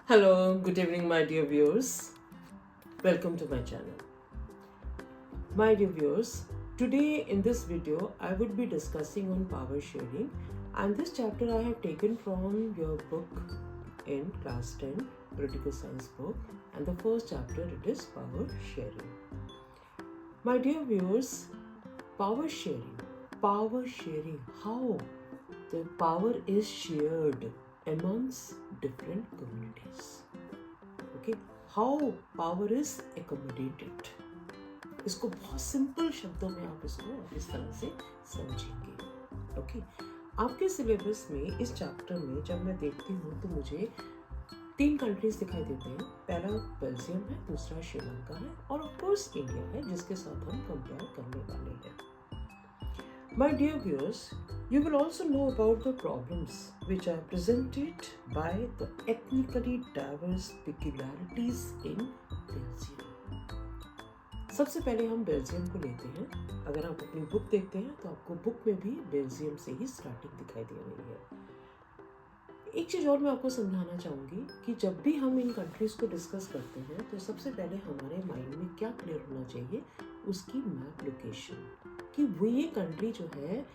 Hello, good evening, my dear viewers. Welcome to my channel. My dear viewers, today in this video, I would be discussing on power sharing, and this chapter I have taken from your book in class 10, political science book, and the first chapter it is power sharing. My dear viewers, power sharing, how the power is shared amongst different communities. Okay, how power is accommodated. इसको बहुत simple शब्दों में आप इसको इस तरह से समझेंगे. ओके, आपके सिलेबस में इस चैप्टर में जब मैं देखती हूँ तो मुझे 3 कंट्रीज दिखाई देते हैं. पहला बेल्जियम है, दूसरा श्रीलंका है और ऑफ कोर्स इंडिया है, जिसके साथ हम कंपेयर करने वाले हैं. My dear viewers, you will also know about the problems which are presented by the ethnically diverse peculiarities in Belgium. सबसे पहले हम बेल्जियम को लेते हैं. अगर आप अपनी बुक देखते हैं तो आपको बुक में भी बेल्जियम से ही स्टार्टिंग दिखाई दे रही है. एक चीज़ और मैं आपको समझाना चाहूँगी कि जब भी हम इन कंट्रीज़ को डिस्कस करते हैं तो सबसे पहले हमारे माइंड में क्या क्लियर होना चाहिए, उसकी मैप लोकेशन, कि वो ये कंट्री जो है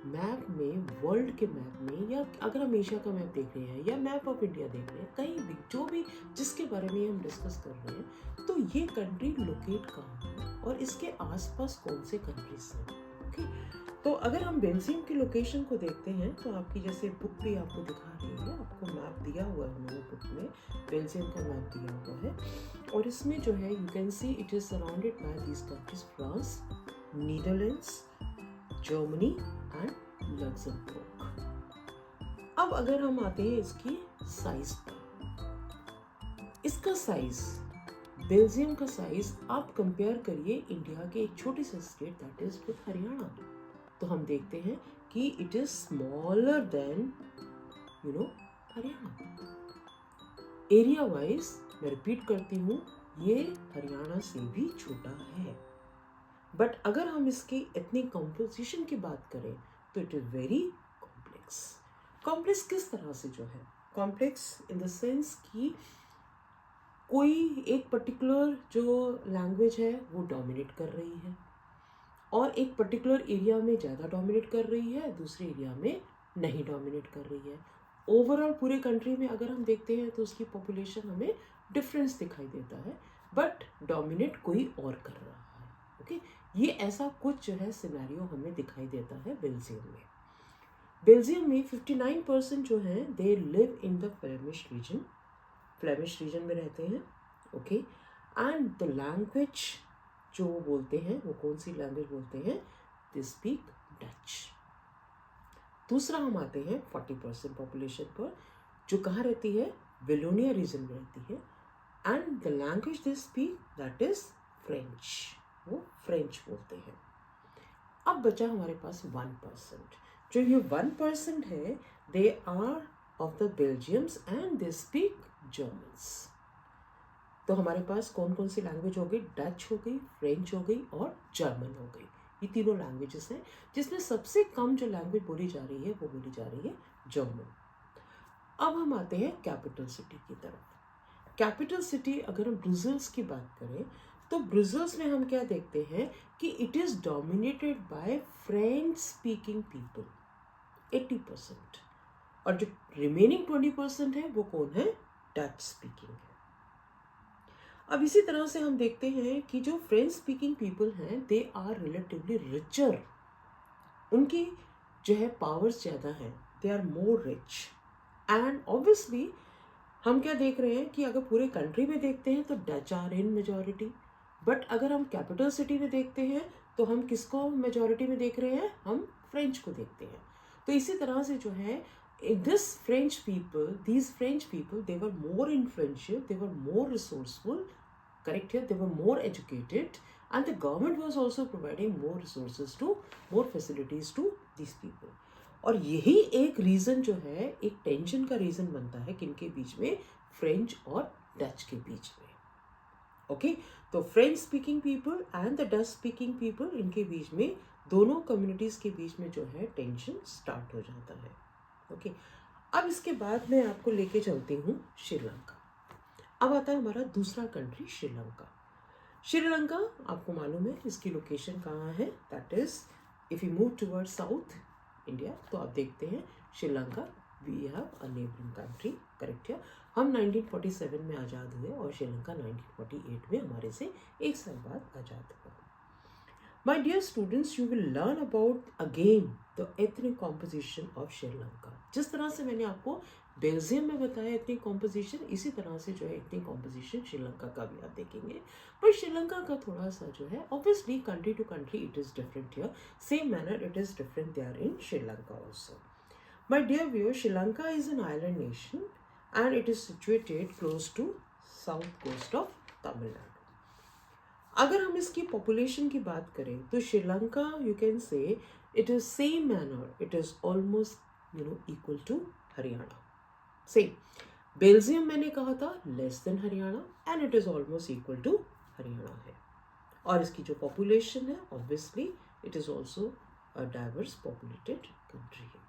मैप में, वर्ल्ड के मैप में, या अगर हम एशिया का मैप देख रहे हैं या मैप ऑफ इंडिया देख रहे हैं, कहीं भी जो भी जिसके बारे में हम डिस्कस कर रहे हैं, तो ये कंट्री लोकेट कहाँ है और इसके आसपास कौन से कंट्रीज हैं. ओके, तो अगर हम बेल्जियम की लोकेशन को देखते हैं तो आपकी जैसे बुक भी आपको दिखा रही है, आपको मैप दिया हुआ है उन्होंने बुक में, बेल्जियम का मैप दिया हुआ है और इसमें जो है you can see it is surrounded by these countries, France, Netherlands, Germany and Luxembourg. अब अगर हम आते हैं इसकी साइज पर, इसका साइज, बेल्जियम का साइज आप कंपेयर करिए इंडिया के एक छोटे से state that is with Haryana, तो हम देखते हैं कि it is smaller than Haryana. Area wise मैं रिपीट करती हूँ, ये हरियाणा से भी छोटा है. बट अगर हम इसकी एथनिक कंपोजिशन की बात करें तो it is very complex. Complex किस तरह से जो है, कॉम्प्लेक्स इन द सेंस कि कोई एक पर्टिकुलर जो लैंग्वेज है वो डोमिनेट कर रही है और एक पर्टिकुलर एरिया में ज़्यादा डोमिनेट कर रही है, दूसरे एरिया में नहीं डोमिनेट कर रही है. ओवरऑल पूरे कंट्री में अगर हम देखते हैं तो उसकी पॉपुलेशन हमें डिफरेंस दिखाई देता है, बट डोमिनेट कोई और कर रहा है. ओके, ये ऐसा कुछ जो है सिनेरियो हमें दिखाई देता है बेल्जियम में. बेल्जियम में 59% जो हैं they live in the Flemish region, Flemish region में रहते हैं. ओके, एंड द लैंग्वेज जो वो बोलते हैं वो कौन सी लैंग्वेज बोलते हैं, दे स्पीक डच. दूसरा हम आते हैं 40% पॉपुलेशन पर, जो कहाँ रहती है, वेलोनिया रीजन में रहती है, and the language they speak that is French, वो फ्रेंच बोलते हैं. अब बचा हमारे पास 1%, जो ये 1% है they are of the Belgiums and they speak Germans. तो हमारे पास कौन कौन सी लैंग्वेज हो गई, डच हो गई, फ्रेंच हो गई और जर्मन हो गई. ये तीनों लैंग्वेजेस हैं जिसमें सबसे कम जो लैंग्वेज बोली जा रही है वो बोली जा रही है जर्मन. अब हम आते हैं कैपिटल सिटी की तरफ. कैपिटल सिटी अगर हम ब्रुसेल्स की बात करें तो ब्रुसेल्स में हम क्या देखते हैं कि it is dominated by French speaking people 80%, और जो रिमेनिंग 20% है वो कौन है, डच स्पीकिंग है. अब इसी तरह से हम देखते हैं कि जो फ्रेंच स्पीकिंग पीपल हैं दे आर रिलेटिवली रिचर, उनकी जो है पावर्स ज़्यादा हैं, they are more rich. And obviously हम क्या देख रहे हैं कि अगर पूरे कंट्री में देखते हैं तो Dutch are in majority, but अगर हम कैपिटल सिटी में देखते हैं तो हम किसको मेजॉरिटी में देख रहे हैं, हम फ्रेंच को देखते हैं. तो इसी तरह से जो है these French people, they were more influential, they were more resourceful, correct here, they were more educated, and the government was also providing more resources to, more facilities to these people. और यही एक reason जो है, एक tension का reason बनता है किनके बीच में, फ्रेंच और डच के बीच में. ओके, तो French speaking people and the Dutch speaking people, इनके बीच में, दोनों कम्युनिटीज़ के बीच में जो है टेंशन स्टार्ट हो जाता है. ओके, अब इसके बाद मैं आपको लेके चलती हूँ श्रीलंका. अब आता है हमारा दूसरा कंट्री श्रीलंका। श्रीलंका आपको मालूम है इसकी लोकेशन कहाँ है, that is if you move toward south India तो आप देखते हैं Sri Lanka we have a neighbouring country, correct है। हम 1947 में आज़ाद हुए और श्रीलंका 1948 में हमारे से एक साल बाद आज़ाद हुआ। My dear students, you will learn about again the ethnic composition of Sri Lanka. जिस तरह से मैंने आपको बेल्जियम में बताया एथनिक कॉम्पोजिशन, इसी तरह से जो है एथनिक कॉम्पोजिशन श्रीलंका का भी आप देखेंगे। पर श्रीलंका का थोड़ा सा जो है obviously country to country it is different here, same manner it is different there in Sri Lanka also. My dear viewer, Sri Lanka is an island nation and it is situated close to south coast of Tamil Nadu. अगर हम इसकी population की बात करें तो Sri Lanka you can say it is same manner, it is almost equal to Haryana. Same Belgium मैंने कहा था less than Haryana and it is almost equal to Haryana है। और इसकी जो पॉपुलेशन है obviously it is also a diverse populated country है।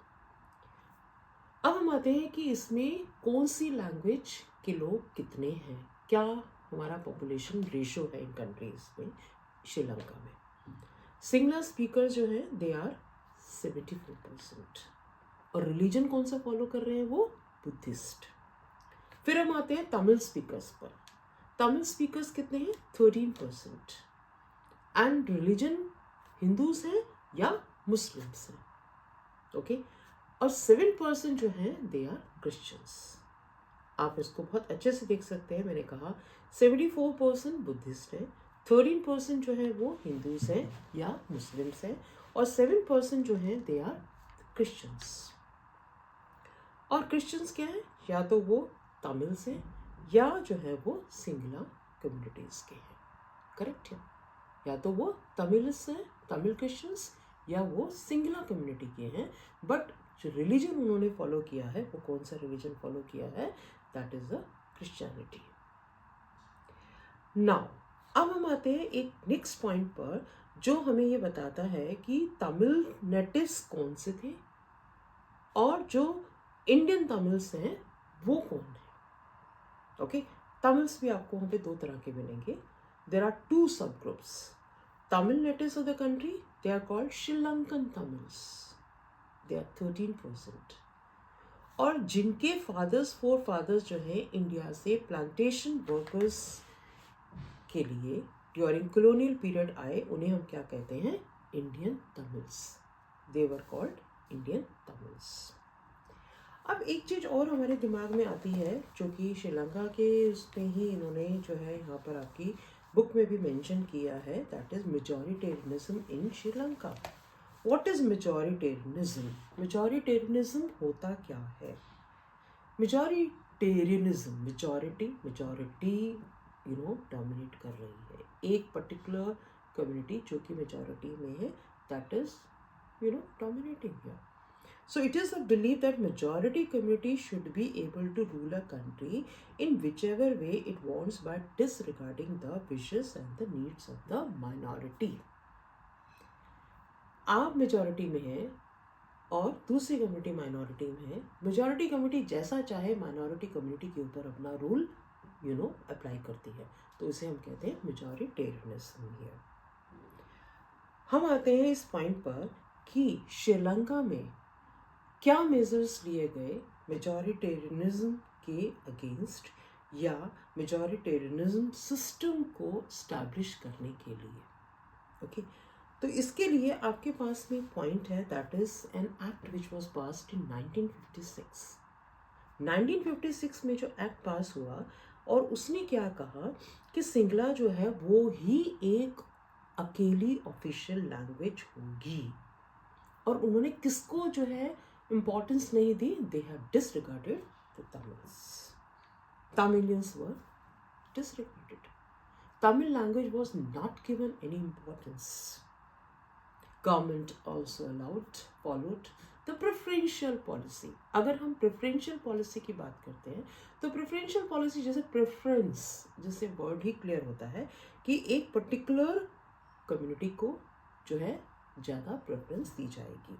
अब हम आते हैं कि इसमें कौन सी लैंग्वेज के लोग कितने हैं, क्या हमारा पॉपुलेशन रेशो है इन कंट्रीज में। श्रीलंका में सिंगला स्पीकर जो है दे आर 74% और रिलीजन कौन सा फॉलो कर रहे हैं वो बुद्धिस्ट। फिर हम आते हैं तमिल स्पीकर्स पर। तमिल स्पीकर्स कितने हैं 13% एंड रिलीजन हिंदूज हैं या मुस्लिम्स हैं, ओके। और 7% जो है दे आर क्रिश्चियंस। आप इसको बहुत अच्छे से देख सकते हैं, मैंने कहा 74% बुद्धिस्ट है, 13% जो है वो हिंदूज हैं या मुस्लिम्स हैं और 7% जो है दे आर क्रिश्चियंस। और क्रिश्चियंस क्या है, या तो वो तमिल्स हैं या जो है वो सिंगला कम्युनिटीज़ के हैं, करेक्ट है। या तो वो तमिल्स हैं, तमिल क्रिश्चियंस, या वो सिंगला कम्युनिटी के हैं। बट जो रिलीजन उन्होंने फॉलो किया है वो कौन सा रिलीजन फॉलो किया है, that is the Christianity. Now अब हम आते हैं एक नेक्स्ट पॉइंट पर जो हमें ये बताता है कि तमिल नेटिव्स कौन से थे और जो इंडियन तमिल्स हैं वो कौन है, ओके। तमिल्स भी आपको वहाँ पे दो तरह के मिलेंगे। There are two sub groups. Tamil natives of the country they are called Sri Lankan Tamils, they are 13%। और जिनके फोर फादर्स जो है इंडिया से प्लांटेशन वर्कर्स के लिए ड्यूरिंग कॉलोनियल पीरियड आए, उन्हें हम क्या कहते हैं, Indian Tamils. They were called Indian Tamils. अब एक चीज़ और हमारे दिमाग में आती है जो कि श्रीलंका के उसमें ही इन्होंने जो है यहाँ पर आपकी बुक में भी मेंशन किया है, that is majoritarianism in Sri Lanka. What is majoritarianism? Majoritarianism होता क्या है? मेजॉरिटेरियनिज्म, मेजॉरिटी डोमिनेट कर रही है, एक पर्टिकुलर कम्युनिटी जो कि मेजॉरिटी में है, that is dominating here. So it is a belief that majority community should be able to rule a country in whichever way it wants by disregarding the wishes and the needs of the minority. आप majority में हैं और दूसरी community minority में है, majority community जैसा चाहे minority community के ऊपर अपना रूल अप्लाई करती है, तो इसे हम कहते हैं मेजॉरिटेरियनिज्म हियर। हम आते हैं इस पॉइंट पर कि श्रीलंका में क्या मेजर्स लिए गए मेजॉरिटेरियनिज्म के अगेंस्ट या मेजॉरिटेरियनिज्म सिस्टम को स्टैब्लिश करने के लिए, ओके। तो इसके लिए आपके पास में पॉइंट है, that is an act which was passed in 1956। 1956 में जो एक्ट पास हुआ और उसने क्या कहा कि सिंगला जो है वो ही एक अकेली ऑफिशियल लैंग्वेज होगी। और उन्होंने किसको जो है इम्पोर्टेंस नहीं दी, they have disregarded the Tamils. Tamilians were disregarded. Tamil language was not given any importance. Government also followed the preferential policy. अगर हम preferential policy की बात करते हैं तो preferential policy जैसे preference, जैसे word ही clear होता है कि एक particular community को जो है ज़्यादा preference दी जाएगी।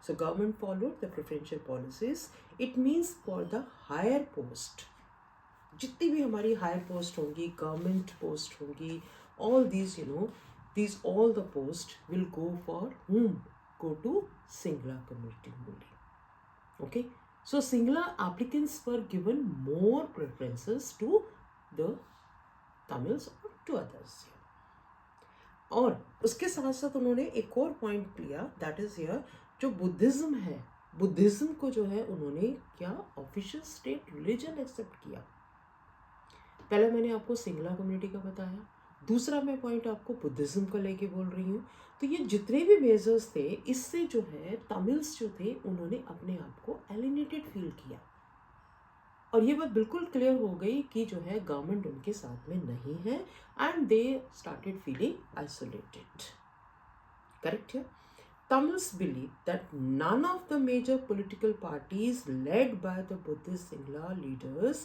So government followed the preferential policies. It means for the higher post, जितनी भी हमारी हायर पोस्ट होंगी, गवर्नमेंट पोस्ट होंगी, all these, these all the posts will go for whom? Go to Singla community only. Okay, so Singla applicants were given more preferences to the Tamils or to others. और उसके साथ साथ उन्होंने एक और point लिया, that is here, जो Buddhism है, बुद्धिज्म को जो है उन्होंने क्या ऑफिशियल स्टेट रिलीजन एक्सेप्ट किया। पहले मैंने आपको सिंगला कम्युनिटी का बताया, दूसरा मैं पॉइंट आपको बुद्धिज्म का लेके बोल रही हूँ। तो ये जितने भी मेजर्स थे, इससे जो है तमिल्स जो थे उन्होंने अपने आप को एलिनेटेड फील किया, और ये बात बिल्कुल क्लियर हो गई कि जो है गवर्नमेंट उनके साथ में नहीं है, and they started feeling isolated. Correct है। Tamils believe that none of the major political parties led by the Buddhist Singla leaders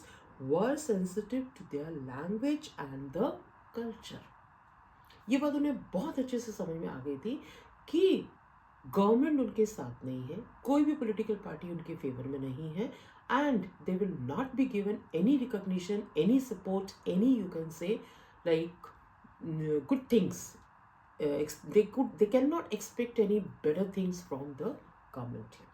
were sensitive to their language and the culture. ये बात उन्हें बहुत अच्छे से समझ में आ गई थी कि गवर्नमेंट उनके साथ नहीं है, कोई भी पॉलिटिकल पार्टी उनके फेवर में नहीं है, and they will not be given any recognition, any support, any, you can say, like good things. They cannot expect any better things from the government here.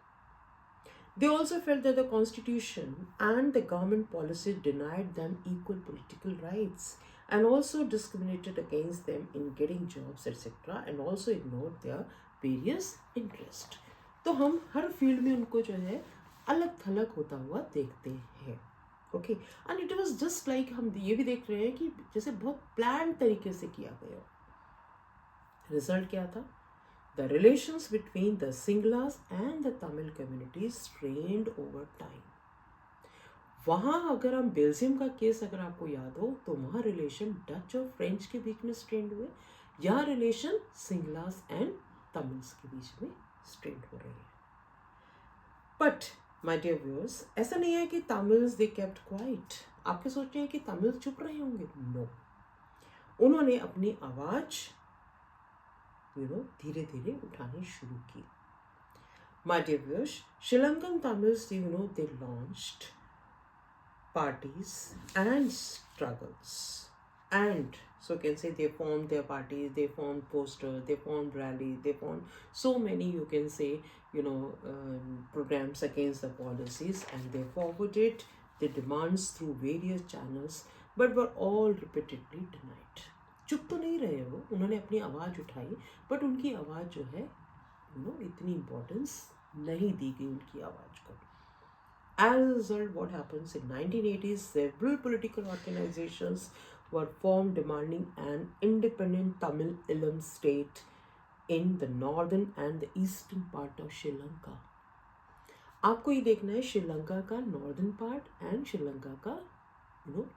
They also felt that the constitution and the government policy denied them equal political rights and also discriminated against them in getting jobs, etc., and also ignored their various interests. तो हम हर field में उनको जो है अलग थलग होता हुआ देखते हैं। Okay, and it was just like, हम ये भी देख रहे हैं कि जैसे बहुत प्लान तरीके से किया गया। रिजल्ट क्या था? The relations between the Sinhalas and the Tamil communities strained over time. वहाँ अगर हम बेल्जियम का केस अगर आपको याद हो, तो वहाँ रिलेशन डच और फ्रेंच के बीच में स्ट्रेन्ड हुए, यहाँ रिलेशन सिंगलास एंड तमिल्स के बीच में स्ट्रेन्ड हो रही है। बट माय डियर व्यूअर्स, ऐसा नहीं है कि तमिल्स दे केप्ट क्वाइट। आपके सोच रहे हैं कि तमिल चुप रहे होंगे? नो, उन्होंने अपनी आवाज धीरे धीरे उठानी शुरू की। My dear viewers, Sri Lankan Tamils, they launched parties and struggles, and so you can say they formed their parties, they formed posters, they formed rallies, they formed so many, you can say, programs against the policies, and they forwarded their demands through various channels, but were all repeatedly denied. चुप तो नहीं रहे वो, उन्होंने अपनी आवाज़ उठाई, but उनकी आवाज़ जो है इतनी इम्पोर्टेंस नहीं दी गई उनकी आवाज़ को। As a result, what happens in 1980s, several political organizations were formed demanding an independent Tamil Eelam state in the northern and the eastern part of Sri Lanka. आपको ये देखना है श्रीलंका का नॉर्दर्न पार्ट एंड श्रीलंका का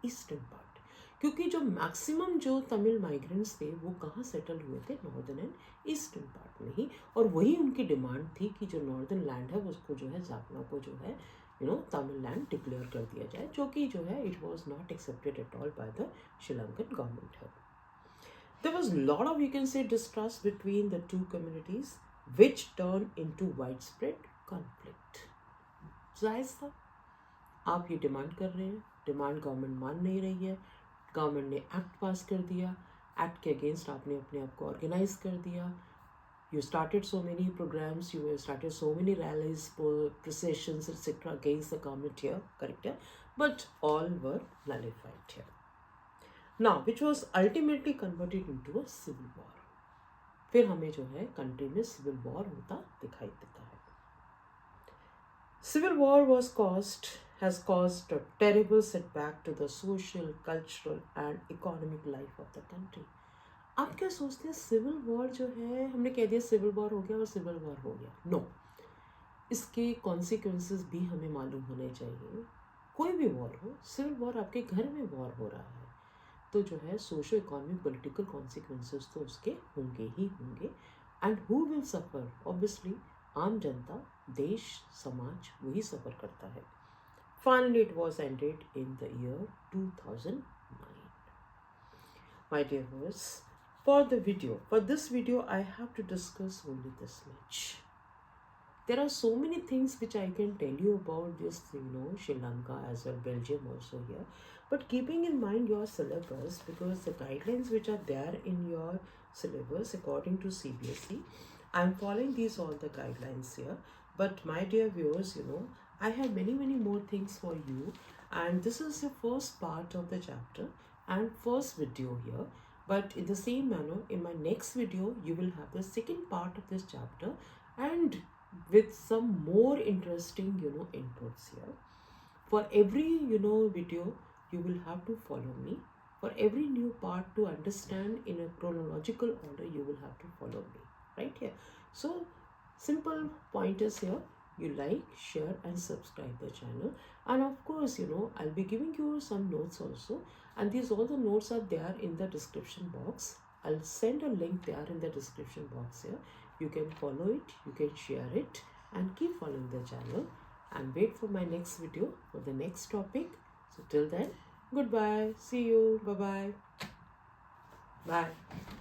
eastern part, क्योंकि जो maximum जो Tamil migrants थे वो कहाँ सेटल हुए थे? नॉर्दर्न एंड ईस्टर्न पार्ट में ही, और वही उनकी डिमांड थी कि जो नॉर्दर्न लैंड है उसको जो है जाफना को जो है तमिल लैंड डिक्लेयर कर दिया जाए, जो कि जो है it was not accepted at all by the Sri Lankan government है। There was a lot of, you can say, distrust between the two communities, which turned into widespread conflict. जायज़ था, आप ये डिमांड कर रहे हैं, डिमांड गवर्नमेंट मान नहीं रही है, गवर्नमेंट ने एक्ट पास कर दिया, एक्ट के अगेंस्ट आपने अपने आप को ऑर्गेनाइज कर दिया, you started so many programs, you started so many rallies, processions, etc. against the government here, correct? But all were nullified here. Now, which was ultimately converted into a civil war. फिर हमें जो है country में civil war होता दिखाई देता है। Civil war has caused a terrible setback to the social, cultural and economic life of the country. आप क्या सोचते हैं? सिविल वॉर जो है, हमने कह दिया सिविल वॉर हो गया और सिविल वॉर हो गया। नो, इसके कॉन्सिक्वेंसेस भी हमें मालूम होने चाहिए। कोई भी वॉर हो, सिविल वॉर आपके घर में वॉर हो रहा है तो जो है सोशो इकोनॉमिक पॉलिटिकल कॉन्सिक्वेंसेस तो उसके होंगे ही होंगे। And who will suffer? Obviously आम जनता, देश, समाज वही सफ़र करता है। Finally it was ended in the year 2009। My dear viewers, for this video I have to discuss only this much. There are so many things which I can tell you about this, Sri Lanka as well, Belgium also here. But keeping in mind your syllabus, because the guidelines which are there in your syllabus according to CBSE, I'm following these all the guidelines here. But my dear viewers, I have many more things for you, and this is the first part of the chapter and first video here. But in the same manner, in my next video, you will have the second part of this chapter, and with some more interesting inputs here. For every video, you will have to follow me. For every new part to understand in a chronological order, you will have to follow me right here. So simple pointers here: you like, share and subscribe the channel. And of course, I'll be giving you some notes also, and these all the notes are there in the description box. I'll send a link there in the description box here. You can follow it, you can share it, and keep following the channel, and wait for my next video for the next topic. So till then, goodbye, see you, bye bye.